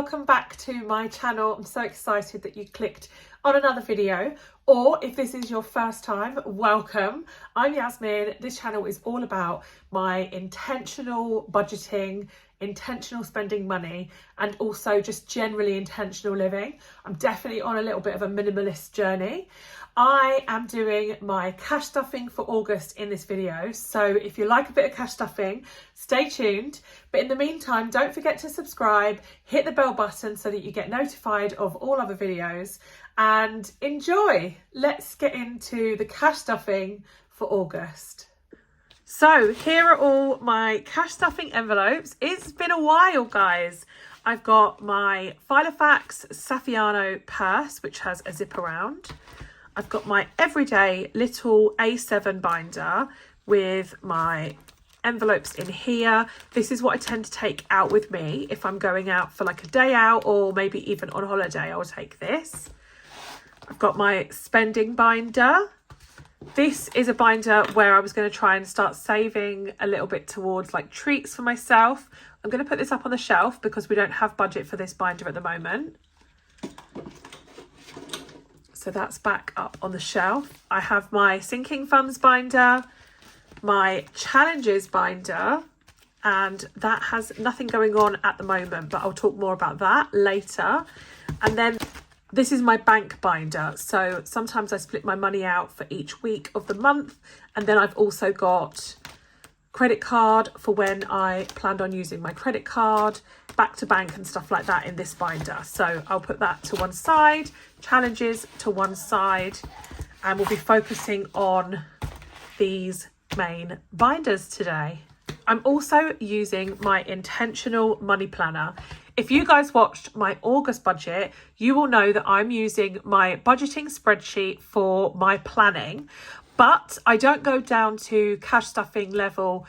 welcome back to my channel. I'm so excited that you clicked on another video, or if this is your first time, welcome. I'm Yasmine. This channel is all about my intentional budgeting, intentional spending money, and also just generally intentional living. I'm definitely on a little bit of a minimalist journey. I am doing my cash stuffing for August in this video, so if you like a bit of cash stuffing, stay tuned. But in the meantime, don't forget to subscribe, hit the bell button so that you get notified of all other videos, and enjoy. Let's get into the cash stuffing for August. So here are all my cash stuffing envelopes. It's been a while, guys. I've got my Filofax Saffiano purse, which has a zip around. I've got my everyday little A7 binder with my envelopes in here. This is what I tend to take out with me if I'm going out for like a day out, or maybe even on holiday. I'll take this. I've got my spending binder. This is a binder where I was going to try and start saving a little bit towards like treats for myself. I'm going to put this up on the shelf because we don't have budget for this binder at the moment. So that's back up on the shelf. I have my sinking funds binder, my challenges binder, and that has nothing going on at the moment, but I'll talk more about that later. And then this is my bank binder. So sometimes I split my money out for each week of the month. And then I've also got credit card for when I planned on using my credit card, back to bank and stuff like that in this binder. So I'll put that to one side, challenges to one side, and we'll be focusing on these main binders today. I'm also using my intentional money planner. If you guys watched my August budget, you will know that I'm using my budgeting spreadsheet for my planning, but I don't go down to cash stuffing level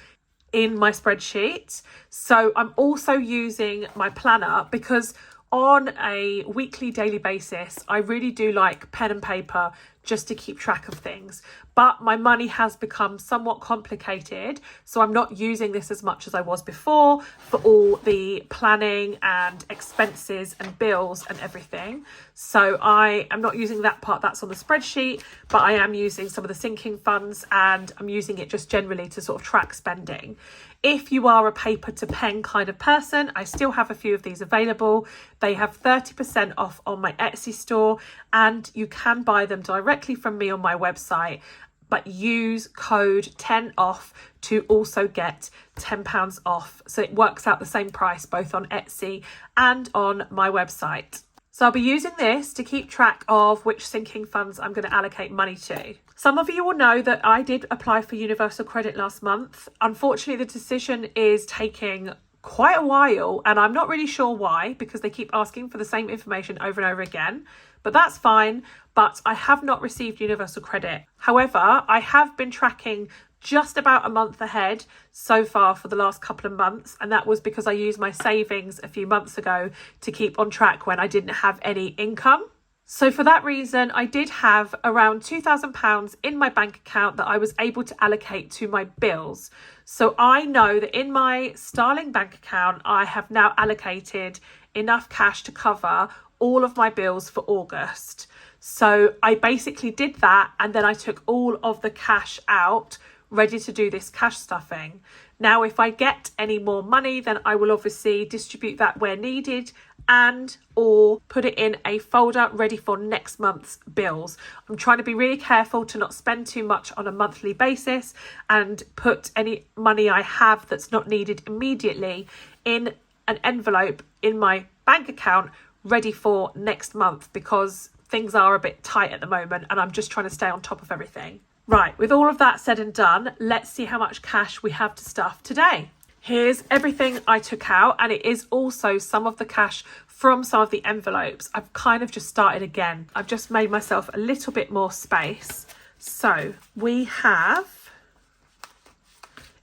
in my spreadsheet. So I'm also using my planner because on a weekly, daily basis, I really do like pen and paper just to keep track of things. But my money has become somewhat complicated, so I'm not using this as much as I was before for all the planning and expenses and bills and everything. So I am not using that part that's on the spreadsheet, but I am using some of the sinking funds, and I'm using it just generally to sort of track spending. If you are a paper to pen kind of person, I still have a few of these available. They have 30% off on my Etsy store, and you can buy them directly from me on my website, but use code 10OFF to also get £10 off. So it works out the same price both on Etsy and on my website. So I'll be using this to keep track of which sinking funds I'm going to allocate money to. Some of you will know that I did apply for universal credit last month. Unfortunately, the decision is taking quite a while, and I'm not really sure why, because they keep asking for the same information over and over again, but that's fine. But I have not received universal credit. However, I have been tracking just about a month ahead so far for the last couple of months, and that was because I used my savings a few months ago to keep on track when I didn't have any income. So for that reason, I did have around £2,000 in my bank account that I was able to allocate to my bills. So I know that in my Starling bank account, I have now allocated enough cash to cover all of my bills for August. So I basically did that, and then I took all of the cash out ready to do this cash stuffing. Now, if I get any more money, then I will obviously distribute that where needed and or put it in a folder ready for next month's bills. I'm trying to be really careful to not spend too much on a monthly basis and put any money I have that's not needed immediately in an envelope in my bank account ready for next month, because things are a bit tight at the moment and I'm just trying to stay on top of everything. Right, with all of that said and done, let's see how much cash we have to stuff today. Here's everything I took out, and it is also some of the cash from some of the envelopes. I've kind of just started again. I've just made myself a little bit more space. So we have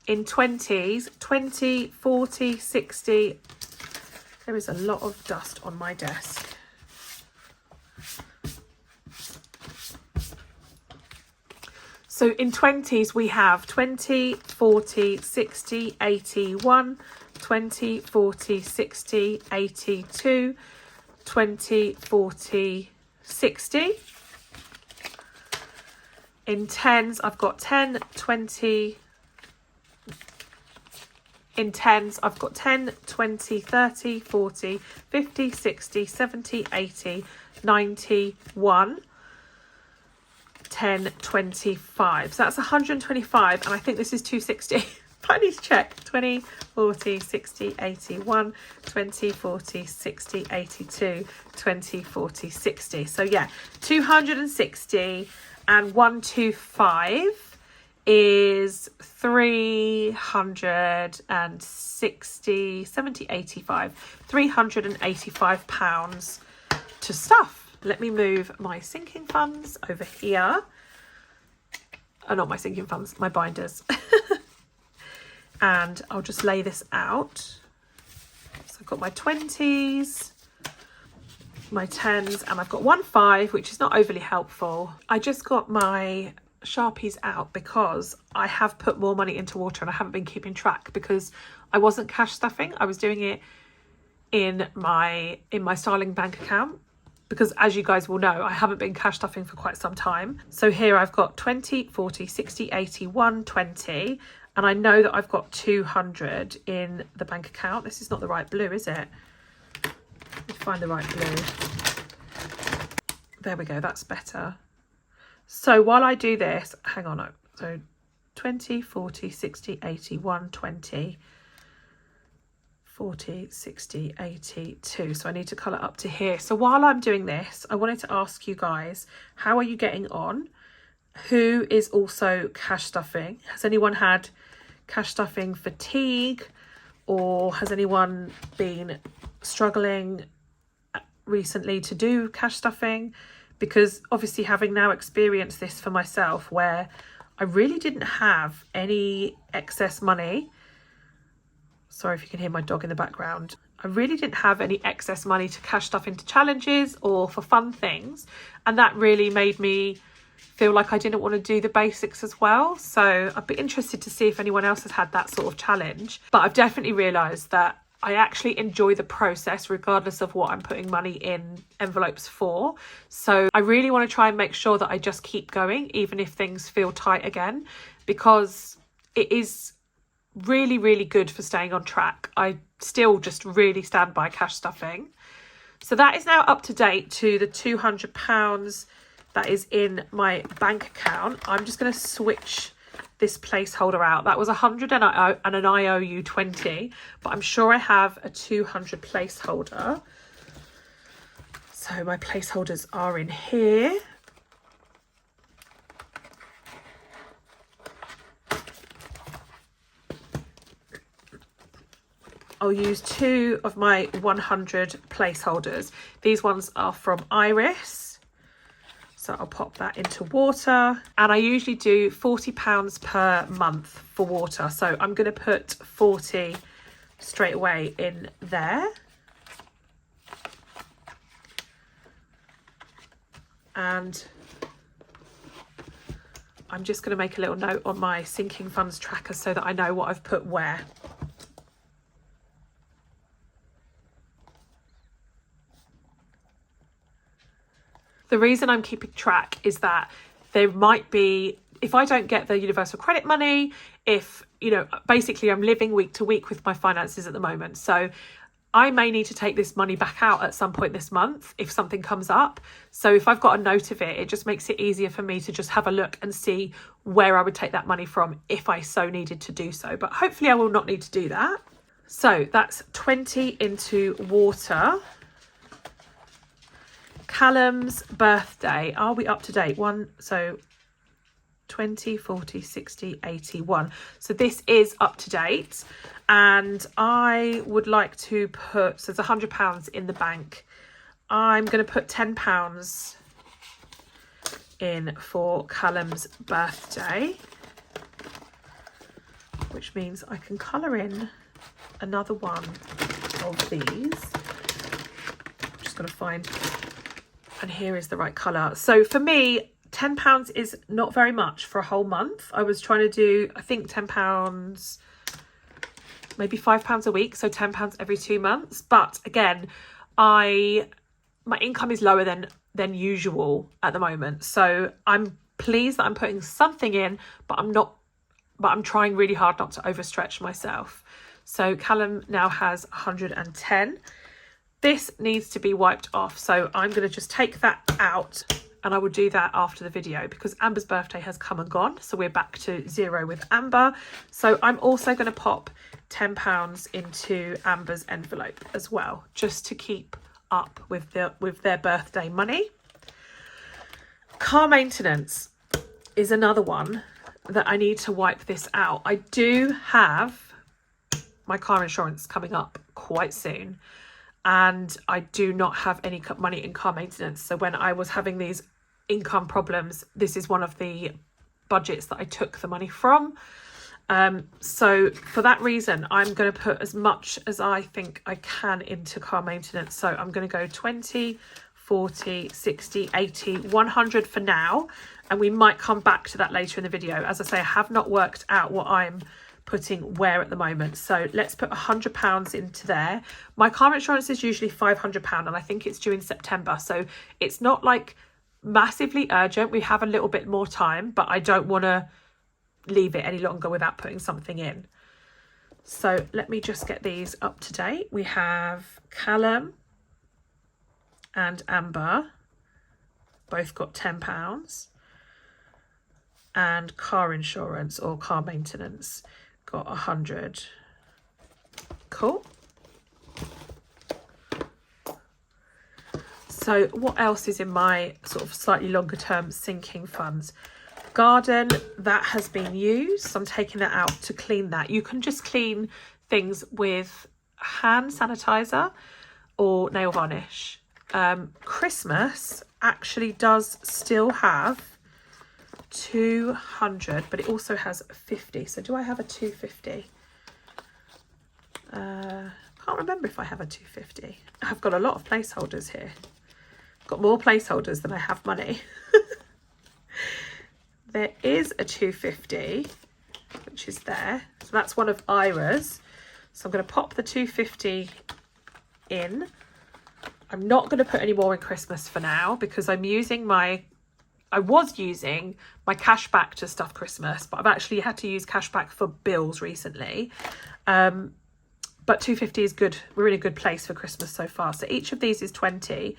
in 20s, 20, 40, 60. There is a lot of dust on my desk. So in 20s, we have 20, 40, 60, 80, 1, 20, 40, 60, 82, 20, 40, 60. In tens, I've got 10, 20. In tens, I've got 10, 20, 30, 40, 50, 60, 70, 80, 91, 10, 25. So that's 125, and I think this is 260. I need to check. 20, 40, 60, 81, 20, 40, 60, 82, 20, 40, 60. So yeah, 260 and 125 is 360, 70, 85, 385 pounds to stuff. Let me move my sinking funds over here. Oh, not my sinking funds, my binders. And I'll just lay this out. So I've got my 20s, my 10s, and I've got 1 5, which is not overly helpful. I just got my Sharpies out because I have put more money into water and I haven't been keeping track because I wasn't cash stuffing. I was doing it in my Starling bank account because, as you guys will know, I haven't been cash stuffing for quite some time. So here I've got 20, 40, 60, 80, 120, and I know that I've got 200 in the bank account. This is not the right blue, is it? Let me find the right blue. There we go, that's better. So while I do this, hang on, so 20, 40, 60, 80, 120, 40, 60, 82. So I need to colour up to here. So while I'm doing this, I wanted to ask you guys, how are you getting on? Who is also cash stuffing? Has anyone had cash stuffing fatigue, or has anyone been struggling recently to do cash stuffing? Because obviously, having now experienced this for myself, where I really didn't have any excess money. Sorry if you can hear my dog in the background. I really didn't have any excess money to cash stuff into challenges or for fun things. And that really made me feel like I didn't want to do the basics as well. So I'd be interested to see if anyone else has had that sort of challenge. But I've definitely realised that I actually enjoy the process regardless of what I'm putting money in envelopes for. So I really want to try and make sure that I just keep going even if things feel tight again, because it is really, really good for staying on track. I still just really stand by cash stuffing. So that is now up to date to the £200 that is in my bank account. I'm just going to switch this placeholder out. That was 100 and an IOU 20, but I'm sure I have a 200 placeholder. So my placeholders are in here. I'll use 2 of my 100 placeholders. These ones are from Iris. So I'll pop that into water, and I usually do £40 per month for water. So I'm going to put 40 straight away in there. And I'm just going to make a little note on my sinking funds tracker so that I know what I've put where. The reason I'm keeping track is that there might be, if I don't get the universal credit money, if, you know, basically I'm living week to week with my finances at the moment. So I may need to take this money back out at some point this month if something comes up. So if I've got a note of it, it just makes it easier for me to just have a look and see where I would take that money from if I so needed to do so. But hopefully I will not need to do that. So that's 20 into water. Callum's birthday, are we up to date? So 20, 40, 60, 81. So this is up to date, and I would like to put, so there's £100 in the bank. I'm going to put £10 in for Callum's birthday, which means I can colour in another one of these. I'm just going to find, and here is the right colour. So for me, £10 is not very much for a whole month. I was trying to do, I think £10 maybe £5 a week, so £10 every 2 months. But again, my income is lower than usual at the moment, so I'm pleased that I'm putting something in, but I'm trying really hard not to overstretch myself. So Callum now has 110. This needs to be wiped off, so I'm going to just take that out, and I will do that after the video because Amber's birthday has come and gone, so we're back to 0 with Amber. So I'm also going to pop £10 into Amber's envelope as well, just to keep up with their birthday money. Car maintenance is another one that I need to wipe this out. I do have my car insurance coming up quite soon, and I do not have any money in car maintenance. So when I was having these income problems, this is one of the budgets that I took the money from. So for that reason, I'm going to put as much as I think I can into car maintenance. So I'm going to go 20, 40, 60, 80, 100 for now. And we might come back to that later in the video. As I say, I have not worked out what I'm putting where at the moment. So let's put £100 into there. My car insurance is usually £500 and I think it's due in September. So it's not like massively urgent. We have a little bit more time, but I don't want to leave it any longer without putting something in. So let me just get these up to date. We have Callum and Amber both got £10, and car insurance or car maintenance got 100. Cool. So what else is in my sort of slightly longer term sinking funds? Garden, that has been used, so I'm taking that out to clean that. You can just clean things with hand sanitizer or nail varnish. Christmas actually does still have 200, but it also has 50. So do I have a 250? Can't remember if I have a 250. I've got a lot of placeholders here. Got more placeholders than I have money. There is a 250, which is there. So that's one of Ira's. So I'm going to pop the 250 in. I'm not going to put any more in Christmas for now because I was using my Cashback to stuff Christmas, but I've actually had to use Cashback for bills recently. But 250 is good. We're in a good place for Christmas so far. So each of these is 20.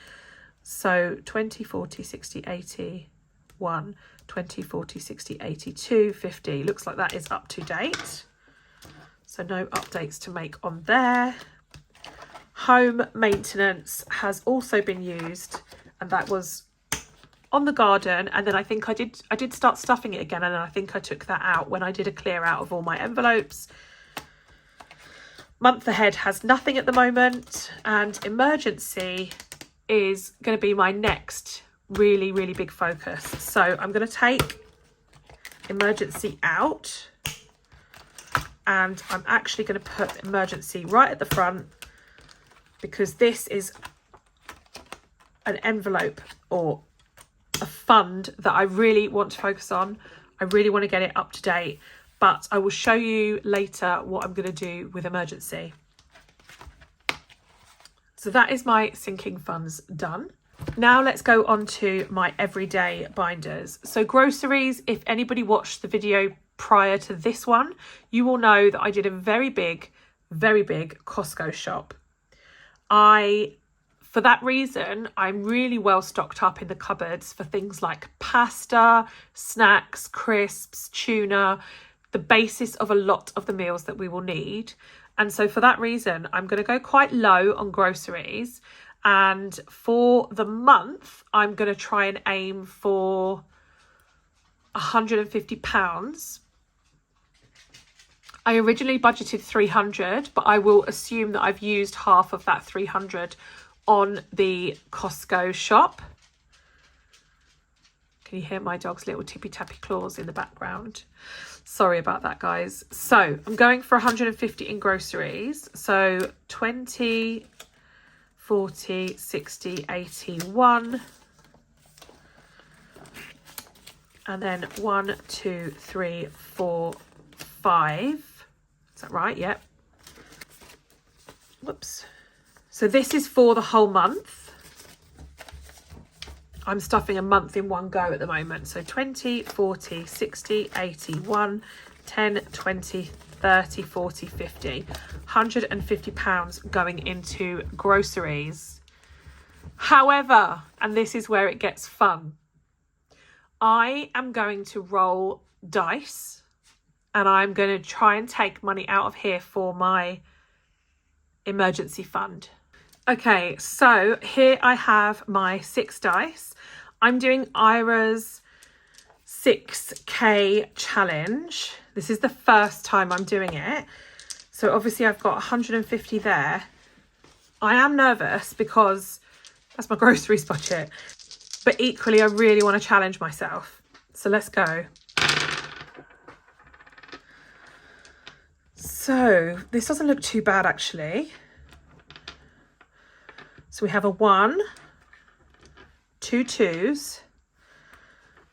So 20, 40, 60, 80, 1, 20, 40, 60, 80, 2, 50. Looks like that is up to date. So no updates to make on there. Home maintenance has also been used, and that was on the garden. And then I think I did start stuffing it again, and then I think I took that out when I did a clear out of all my envelopes. Month ahead has nothing at the moment, and emergency is going to be my next really, really big focus. So I'm going to take emergency out, and I'm actually going to put emergency right at the front because this is an envelope or a fund that I really want to focus on. I really want to get it up to date, but I will show you later what I'm going to do with emergency. So that is my sinking funds done. Now let's go on to my everyday binders. So groceries, if anybody watched the video prior to this one, you will know that I did a very big Costco shop. For that reason, I'm really well stocked up in the cupboards for things like pasta, snacks, crisps, tuna, the basis of a lot of the meals that we will need. And so for that reason, I'm going to go quite low on groceries. And for the month, I'm going to try and aim for £150. I originally budgeted 300, but I will assume that I've used half of that 300 on the Costco shop. Can you hear my dog's little tippy tappy claws in the background? Sorry about that, guys. So I'm going for 150 in groceries. So 20, 40, 60, 80, 1. And then 1, 2, 3, 4, 5. Is that right? Yep. Whoops. So this is for the whole month. I'm stuffing a month in one go at the moment. So 20, 40, 60, 80, 1, 10, 20, 30, 40, 50. £150 going into groceries. However, and this is where it gets fun, I am going to roll dice and I'm going to try and take money out of here for my emergency fund. Okay, so here I have my 6 dice. I'm doing Ira's 6K challenge. This is the first time I'm doing it. So obviously I've got 150 there. I am nervous because that's my groceries budget. But equally, I really want to challenge myself. So let's go. So this doesn't look too bad, actually. So we have a 1, 2 2s,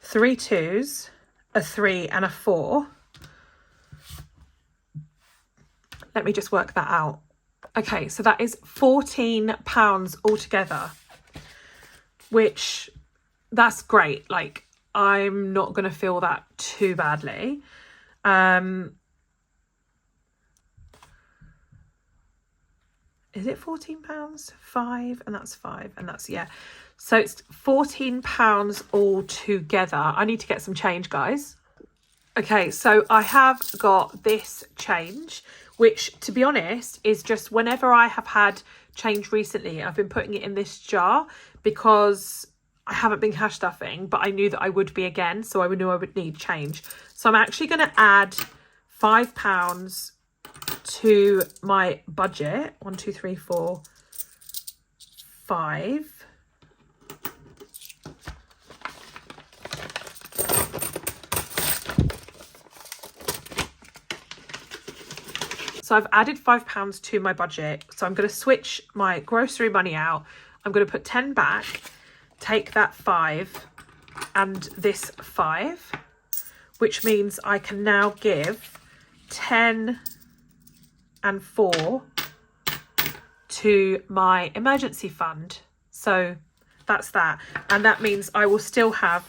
3 2s, a 3 and a 4. Let me just work that out. Okay, so that is £14 altogether, which that's great. Like, I'm not going to feel that too badly. Is it £14? 5 and that's 5 and that's, yeah. So it's £14 all together. I need to get some change, guys. Okay, so I have got this change, which to be honest is just whenever I have had change recently, I've been putting it in this jar because I haven't been cash stuffing, but I knew that I would be again, so I knew I would need change. So I'm actually going to add £5 to my budget. 1, 2, 3, 4, 5. So I've added £5 to my budget. So I'm going to switch my grocery money out. I'm going to put 10 back, take that 5 and this 5, which means I can now give 10 and 4 to my emergency fund. So that's that. And that means I will still have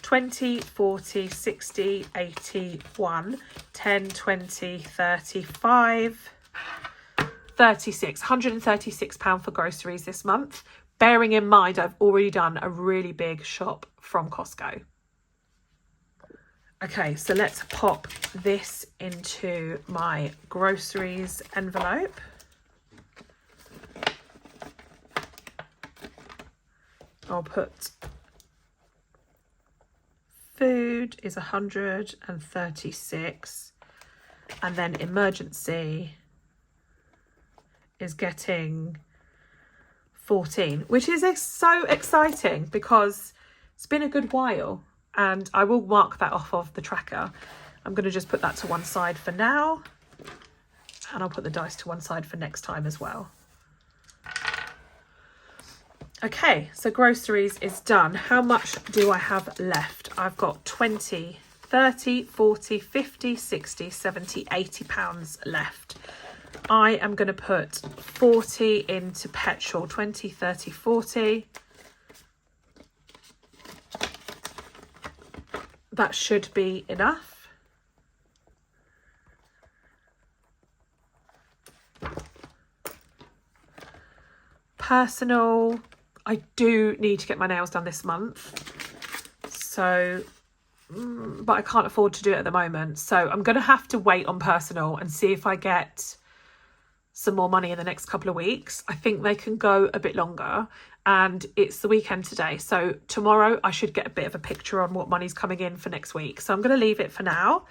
20, 40, 60, 80, 1, 10, 20, 35, 36, £136 for groceries this month. Bearing in mind, I've already done a really big shop from Costco. Okay, so let's pop this into my groceries envelope. I'll put food is 136 and then emergency is getting 14, which is so exciting because it's been a good while and I will mark that off of the tracker. I'm going to just put that to one side for now and I'll put the dice to one side for next time as well. Okay, so groceries is done. How much do I have left? I've got 20, 30, 40, 50, 60, 70, £80 left. I am going to put 40 into petrol, 20, 30, 40. That should be enough. Personal, I do need to get my nails done this month. So, but I can't afford to do it at the moment. So I'm going to have to wait on personal and see if I get some more money in the next couple of weeks. I think they can go a bit longer and it's the weekend today. So tomorrow I should get a bit of a picture on what money's coming in for next week. So I'm going to leave it for now.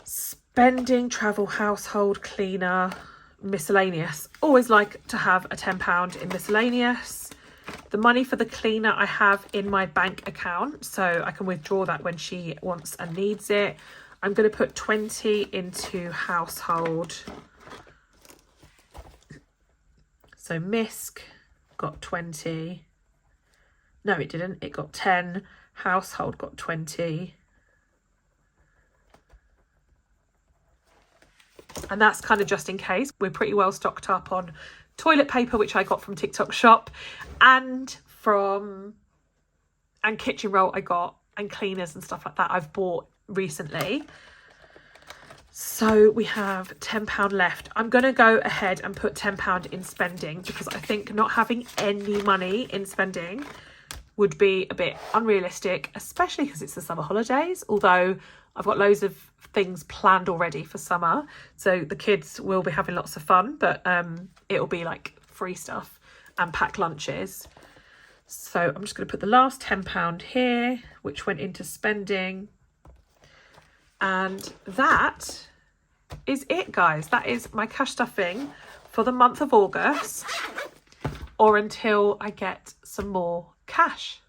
Spending, travel, household, cleaner, miscellaneous. Always like to have a £10 in miscellaneous. The money for the cleaner I have in my bank account, so I can withdraw that when she wants and needs it. I'm going to put 20 into household. So Misk got 20. No, it didn't. It got 10. Household got 20. And that's kind of just in case. We're pretty well stocked up on toilet paper, which I got from TikTok shop, and kitchen roll I got, and cleaners and stuff like that I've bought recently. So we have £10 left. I'm going to go ahead and put £10 in spending, because I think not having any money in spending would be a bit unrealistic, especially because it's the summer holidays, although I've got loads of things planned already for summer, so the kids will be having lots of fun, but it'll be like free stuff and packed lunches. So I'm just going to put the last £10 here, which went into spending. And that is it, guys. That is my cash stuffing for the month of August, or until I get some more cash.